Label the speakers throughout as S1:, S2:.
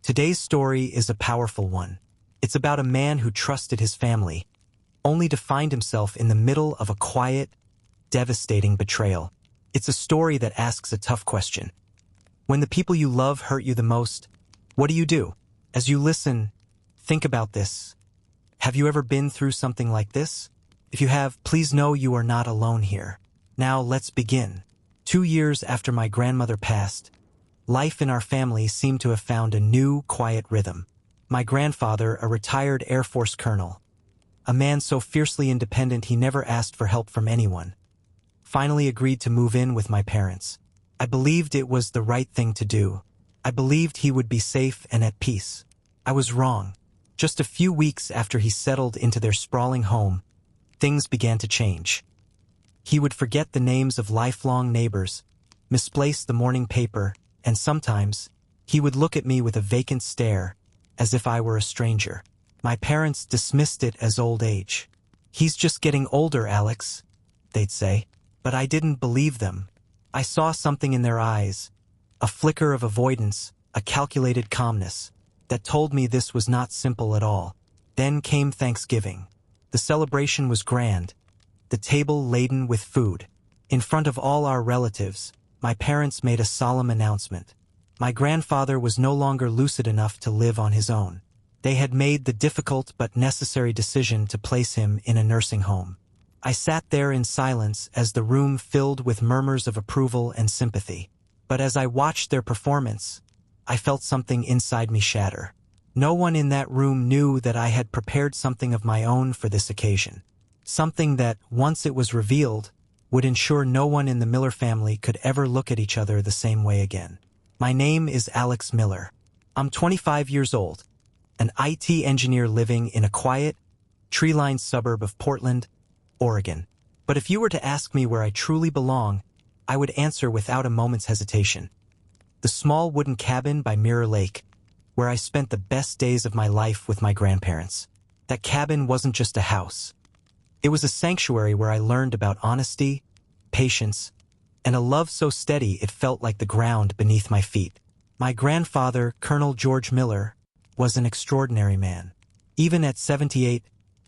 S1: Today's story is a powerful one. It's about a man who trusted his family, only to find himself in the middle of a quiet, devastating betrayal. It's a story that asks a tough question. When the people you love hurt you the most, what do you do? As you listen, think about this. Have you ever been through something like this? If you have, please know you are not alone here. Now let's begin. 2 years after my grandmother passed, life in our family seemed to have found a new, quiet rhythm. My grandfather, a retired Air Force colonel, a man so fiercely independent he never asked for help from anyone, finally agreed to move in with my parents. I believed it was the right thing to do. I believed he would be safe and at peace. I was wrong. Just a few weeks after he settled into their sprawling home, things began to change. He would forget the names of lifelong neighbors, misplace the morning paper, and sometimes he would look at me with a vacant stare, as if I were a stranger. My parents dismissed it as old age. "He's just getting older, Alex," they'd say. But I didn't believe them. I saw something in their eyes, a flicker of avoidance, a calculated calmness, that told me this was not simple at all. Then came Thanksgiving. The celebration was grand, the table laden with food. In front of all our relatives, my parents made a solemn announcement. My grandfather was no longer lucid enough to live on his own. They had made the difficult but necessary decision to place him in a nursing home. I sat there in silence as the room filled with murmurs of approval and sympathy. But as I watched their performance, I felt something inside me shatter. No one in that room knew that I had prepared something of my own for this occasion. Something that, once it was revealed, would ensure no one in the Miller family could ever look at each other the same way again. My name is Alex Miller. I'm 25 years old, an IT engineer living in a quiet, tree-lined suburb of Portland, Oregon. But if you were to ask me where I truly belong, I would answer without a moment's hesitation. The small wooden cabin by Mirror Lake, where I spent the best days of my life with my grandparents. That cabin wasn't just a house. It was a sanctuary where I learned about honesty, patience, and a love so steady it felt like the ground beneath my feet. My grandfather, Colonel George Miller, was an extraordinary man. Even at 78,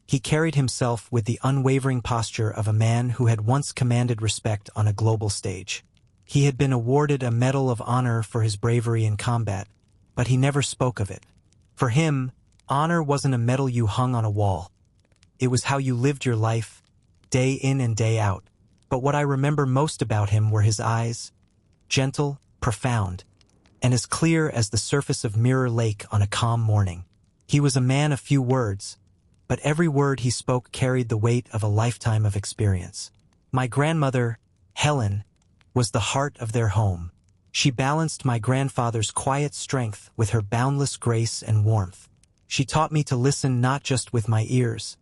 S1: he carried himself with the unwavering posture of a man who had once commanded respect on a global stage. He had been awarded a Medal of Honor for his bravery in combat, but he never spoke of it. For him, honor wasn't a medal you hung on a wall. It was how you lived your life, day in and day out. But what I remember most about him were his eyes, gentle, profound, and as clear as the surface of Mirror Lake on a calm morning. He was a man of few words, but every word he spoke carried the weight of a lifetime of experience. My grandmother, Helen, was the heart of their home. She balanced my grandfather's quiet strength with her boundless grace and warmth. She taught me to listen not just with my ears,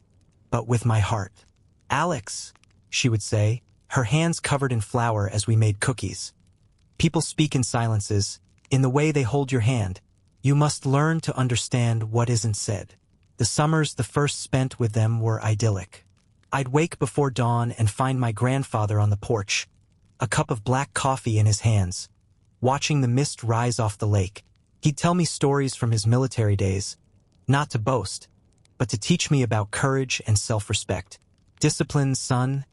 S1: but with my heart. "Alex," she would say, her hands covered in flour as we made cookies. "People speak in silences, in the way they hold your hand. You must learn to understand what isn't said." The summers the first spent with them were idyllic. I'd wake before dawn and find my grandfather on the porch, a cup of black coffee in his hands, watching the mist rise off the lake. He'd tell me stories from his military days, not to boast, but to teach me about courage and self-respect. "Discipline, son,"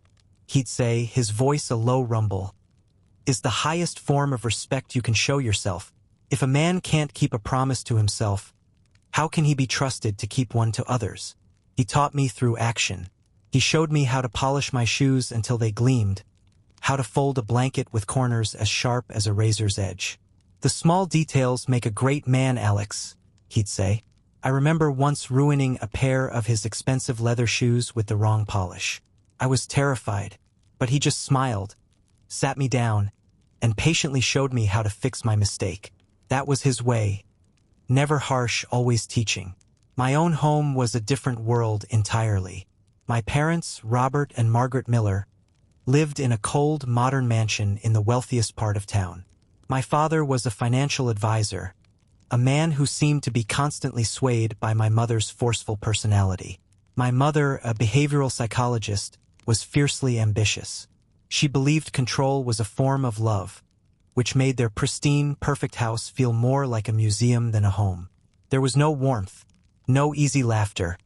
S1: he'd say, his voice a low rumble, "is the highest form of respect you can show yourself. If a man can't keep a promise to himself, how can he be trusted to keep one to others?" He taught me through action. He showed me how to polish my shoes until they gleamed, how to fold a blanket with corners as sharp as a razor's edge. "The small details make a great man, Alex," he'd say. I remember once ruining a pair of his expensive leather shoes with the wrong polish. I was terrified, but he just smiled, sat me down, and patiently showed me how to fix my mistake. That was his way. Never harsh, always teaching. My own home was a different world entirely. My parents, Robert and Margaret Miller, lived in a cold, modern mansion in the wealthiest part of town. My father was a financial advisor, a man who seemed to be constantly swayed by my mother's forceful personality. My mother, a behavioral psychologist, was fiercely ambitious. She believed control was a form of love, which made their pristine, perfect house feel more like a museum than a home. There was no warmth, no easy laughter,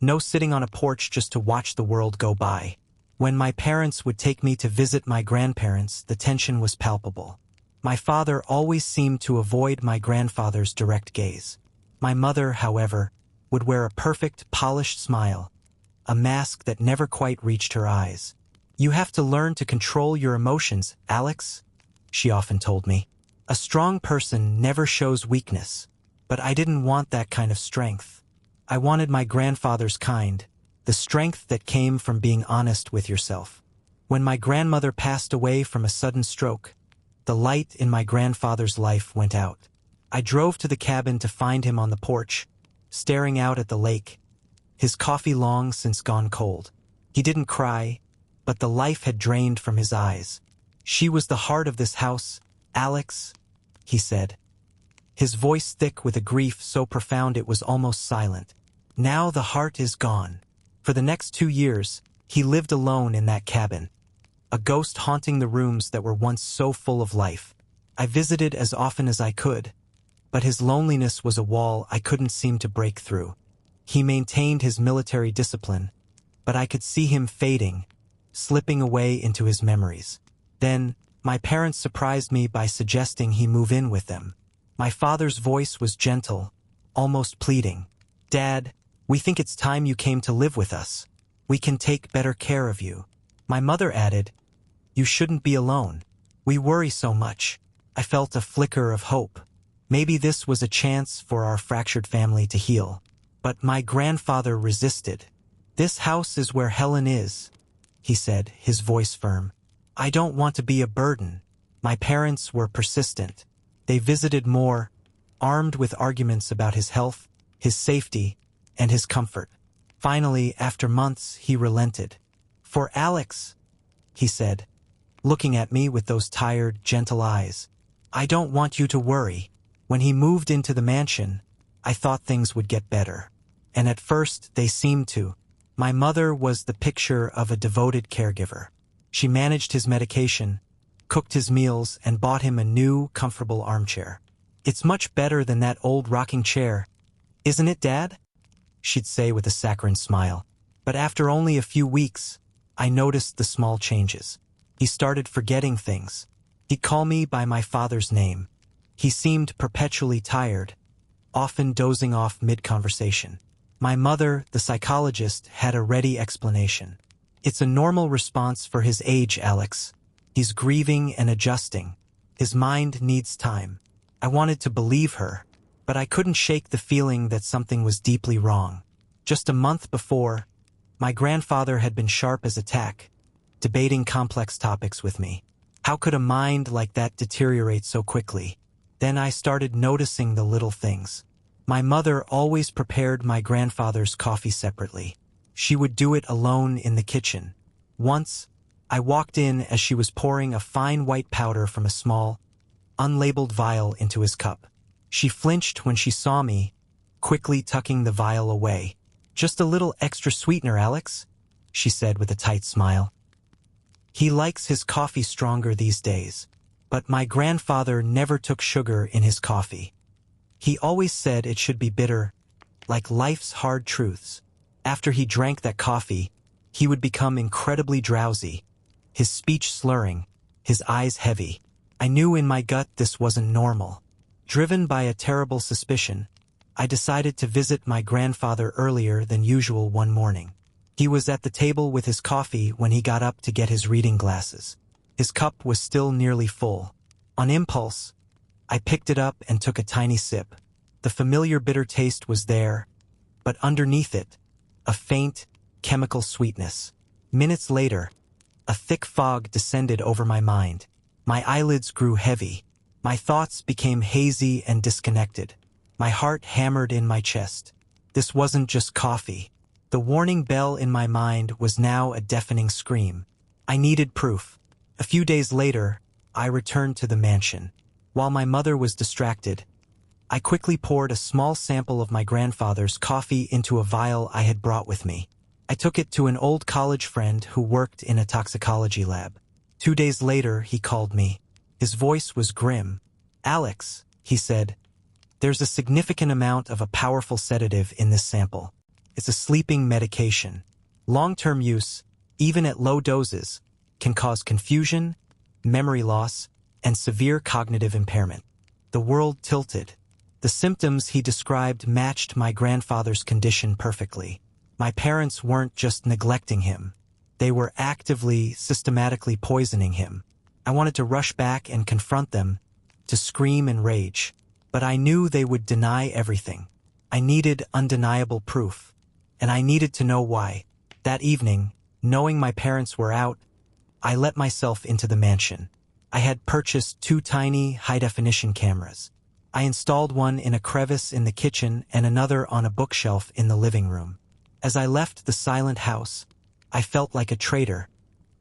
S1: no sitting on a porch just to watch the world go by. When my parents would take me to visit my grandparents, the tension was palpable. My father always seemed to avoid my grandfather's direct gaze. My mother, however, would wear a perfect, polished smile, a mask that never quite reached her eyes. "You have to learn to control your emotions, Alex," she often told me. "A strong person never shows weakness." But I didn't want that kind of strength. I wanted my grandfather's kind, the strength that came from being honest with yourself. When my grandmother passed away from a sudden stroke, the light in my grandfather's life went out. I drove to the cabin to find him on the porch, staring out at the lake, his coffee long since gone cold. He didn't cry, but the life had drained from his eyes. "She was the heart of this house, Alex," he said, his voice thick with a grief so profound it was almost silent. "Now the heart is gone." For the next 2 years, he lived alone in that cabin, a ghost haunting the rooms that were once so full of life. I visited as often as I could, but his loneliness was a wall I couldn't seem to break through. He maintained his military discipline, but I could see him fading, slipping away into his memories. Then, my parents surprised me by suggesting he move in with them. My father's voice was gentle, almost pleading. "Dad, we think it's time you came to live with us. We can take better care of you." My mother added, "You shouldn't be alone. We worry so much." I felt a flicker of hope. Maybe this was a chance for our fractured family to heal. But my grandfather resisted. "This house is where Helen is," he said, his voice firm. "I don't want to be a burden." My parents were persistent. They visited more, armed with arguments about his health, his safety, and his comfort. Finally, after months, he relented. "For Alex," he said, looking at me with those tired, gentle eyes, "I don't want you to worry." When he moved into the mansion, I thought things would get better. And at first, they seemed to. My mother was the picture of a devoted caregiver. She managed his medication, cooked his meals, and bought him a new, comfortable armchair. "It's much better than that old rocking chair, isn't it, Dad?" she'd say with a saccharine smile. But after only a few weeks, I noticed the small changes. He started forgetting things. He'd call me by my father's name. He seemed perpetually tired, often dozing off mid-conversation. My mother, the psychologist, had a ready explanation. "It's a normal response for his age, Alex. He's grieving and adjusting. His mind needs time." I wanted to believe her, but I couldn't shake the feeling that something was deeply wrong. Just a month before, my grandfather had been sharp as a tack, debating complex topics with me. How could a mind like that deteriorate so quickly? Then I started noticing the little things. My mother always prepared my grandfather's coffee separately. She would do it alone in the kitchen. Once, I walked in as she was pouring a fine white powder from a small, unlabeled vial into his cup. She flinched when she saw me, quickly tucking the vial away. "Just a little extra sweetener, Alex," she said with a tight smile. "He likes his coffee stronger these days." But my grandfather never took sugar in his coffee. He always said it should be bitter, like life's hard truths. After he drank that coffee, he would become incredibly drowsy, his speech slurring, his eyes heavy. I knew in my gut this wasn't normal. Driven by a terrible suspicion, I decided to visit my grandfather earlier than usual one morning. He was at the table with his coffee when he got up to get his reading glasses. His cup was still nearly full. On impulse, I picked it up and took a tiny sip. The familiar bitter taste was there, but underneath it, a faint, chemical sweetness. Minutes later, a thick fog descended over my mind. My eyelids grew heavy. My thoughts became hazy and disconnected. My heart hammered in my chest. This wasn't just coffee. The warning bell in my mind was now a deafening scream. I needed proof. A few days later, I returned to the mansion. While my mother was distracted, I quickly poured a small sample of my grandfather's coffee into a vial I had brought with me. I took it to an old college friend who worked in a toxicology lab. 2 days later, he called me. His voice was grim. "Alex," he said, There's a significant amount of a powerful sedative in this sample. It's a sleeping medication. Long-term use, even at low doses, can cause confusion, memory loss, and severe cognitive impairment. The world tilted. The symptoms he described matched my grandfather's condition perfectly. My parents weren't just neglecting him. They were actively, systematically poisoning him. I wanted to rush back and confront them, to scream and rage. But I knew they would deny everything. I needed undeniable proof. And I needed to know why. That evening, knowing my parents were out, I let myself into the mansion. I had purchased 2 tiny, high-definition cameras. I installed one in a crevice in the kitchen and another on a bookshelf in the living room. As I left the silent house, I felt like a traitor,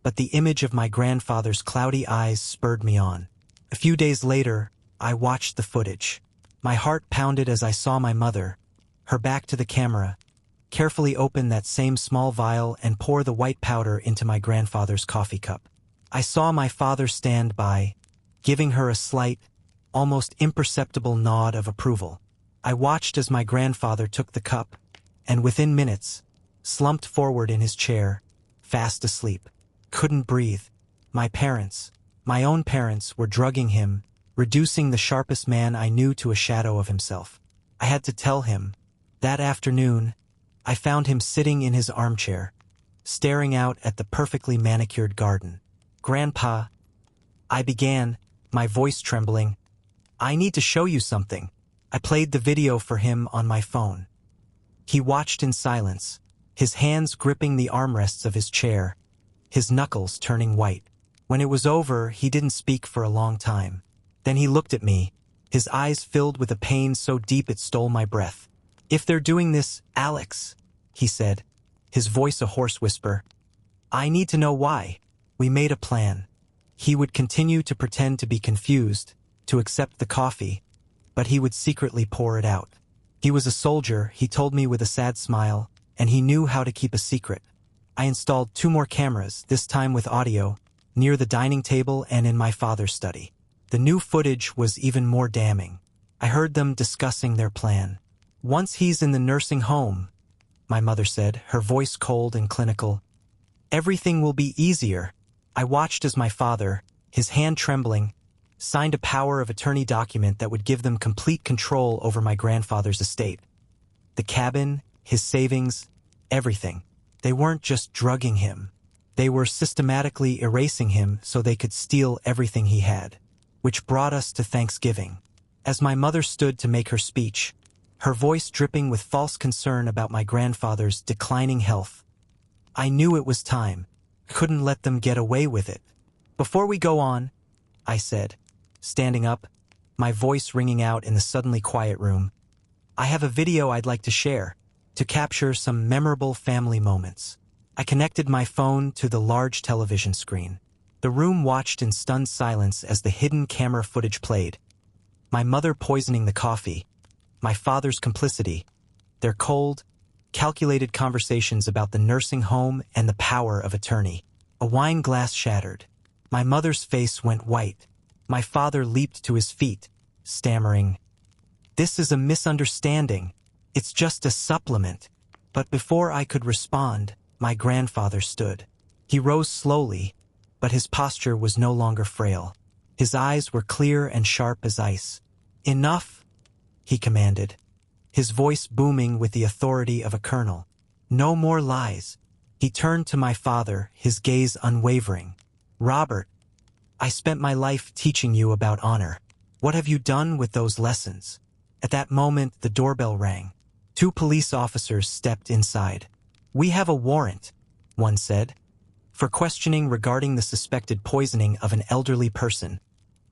S1: but the image of my grandfather's cloudy eyes spurred me on. A few days later, I watched the footage. My heart pounded as I saw my mother, her back to the camera, carefully open that same small vial and pour the white powder into my grandfather's coffee cup. I saw my father stand by, giving her a slight, almost imperceptible nod of approval. I watched as my grandfather took the cup, and within minutes, slumped forward in his chair, fast asleep. Couldn't breathe. My parents, my own parents, were drugging him, reducing the sharpest man I knew to a shadow of himself. I had to tell him. That afternoon, I found him sitting in his armchair, staring out at the perfectly manicured garden. "Grandpa," I began, my voice trembling, "I need to show you something." I played the video for him on my phone. He watched in silence, his hands gripping the armrests of his chair, his knuckles turning white. When it was over, he didn't speak for a long time. Then he looked at me, his eyes filled with a pain so deep it stole my breath. "If they're doing this, Alex," he said, his voice a hoarse whisper, "I need to know why." We made a plan. He would continue to pretend to be confused, to accept the coffee, but he would secretly pour it out. He was a soldier, he told me with a sad smile, and he knew how to keep a secret. I installed 2 more cameras, this time with audio, near the dining table and in my father's study. The new footage was even more damning. I heard them discussing their plan. "Once he's in the nursing home," my mother said, her voice cold and clinical, "everything will be easier." I watched as my father, his hand trembling, signed a power of attorney document that would give them complete control over my grandfather's estate. The cabin, his savings, everything. They weren't just drugging him. They were systematically erasing him so they could steal everything he had. Which brought us to Thanksgiving. As my mother stood to make her speech, her voice dripping with false concern about my grandfather's declining health, I knew it was time. Couldn't let them get away with it. "Before we go on," I said, standing up, my voice ringing out in the suddenly quiet room, "I have a video I'd like to share, to capture some memorable family moments." I connected my phone to the large television screen. The room watched in stunned silence as the hidden camera footage played. My mother poisoning the coffee, my father's complicity, their cold, calculated conversations about the nursing home and the power of attorney. A wine glass shattered. My mother's face went white. My father leaped to his feet, stammering, "This is a misunderstanding. It's just a supplement." But before I could respond, my grandfather stood. He rose slowly, but his posture was no longer frail. His eyes were clear and sharp as ice. "Enough," he commanded, his voice booming with the authority of a colonel. "No more lies." He turned to my father, his gaze unwavering. "Robert, I spent my life teaching you about honor. What have you done with those lessons?" At that moment, the doorbell rang. 2 police officers stepped inside. "We have a warrant," one said, "for questioning regarding the suspected poisoning of an elderly person."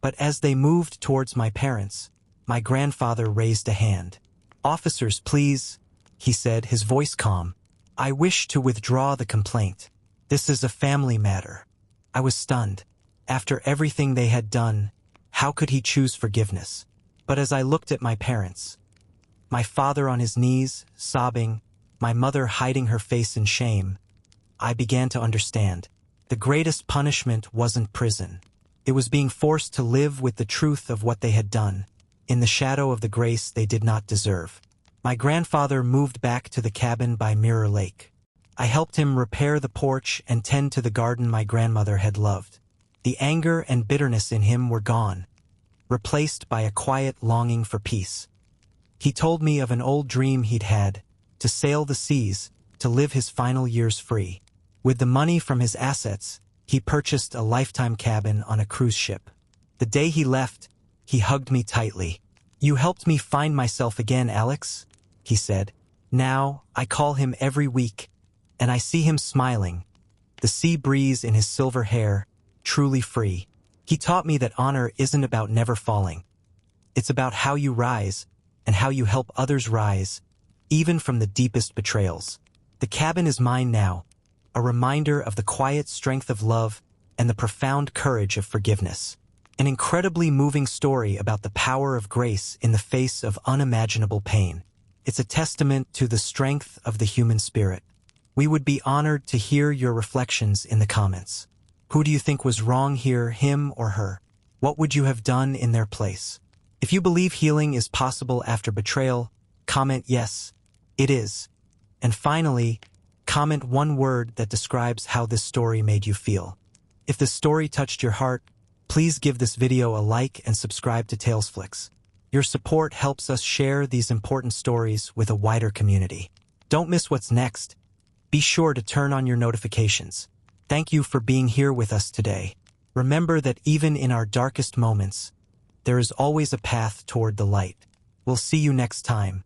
S1: But as they moved towards my parents, my grandfather raised a hand. "Officers, please," he said, his voice calm. "I wish to withdraw the complaint. This is a family matter." I was stunned. After everything they had done, how could he choose forgiveness? But as I looked at my parents, my father on his knees, sobbing, my mother hiding her face in shame, I began to understand. The greatest punishment wasn't prison. It was being forced to live with the truth of what they had done. in the shadow of the grace they did not deserve. My grandfather moved back to the cabin by Mirror Lake. I helped him repair the porch and tend to the garden my grandmother had loved. The anger and bitterness in him were gone, replaced by a quiet longing for peace. He told me of an old dream he'd had, to sail the seas, to live his final years free. With the money from his assets, he purchased a lifetime cabin on a cruise ship. The day he left, he hugged me tightly. "You helped me find myself again, Alex," he said. "Now, I call him every week, and I see him smiling, the sea breeze in his silver hair, truly free. He taught me that honor isn't about never falling. It's about how you rise, and how you help others rise, even from the deepest betrayals. The cabin is mine now, a reminder of the quiet strength of love and the profound courage of forgiveness. An incredibly moving story about the power of grace in the face of unimaginable pain. It's a testament to the strength of the human spirit. We would be honored to hear your reflections in the comments. Who do you think was wrong here, him or her? What would you have done in their place? If you believe healing is possible after betrayal, comment yes, it is. And finally, comment one word that describes how this story made you feel. If this story touched your heart, please give this video a like and subscribe to TalesFlix. Your support helps us share these important stories with a wider community. Don't miss what's next. Be sure to turn on your notifications. Thank you for being here with us today. Remember that even in our darkest moments, there is always a path toward the light. We'll see you next time.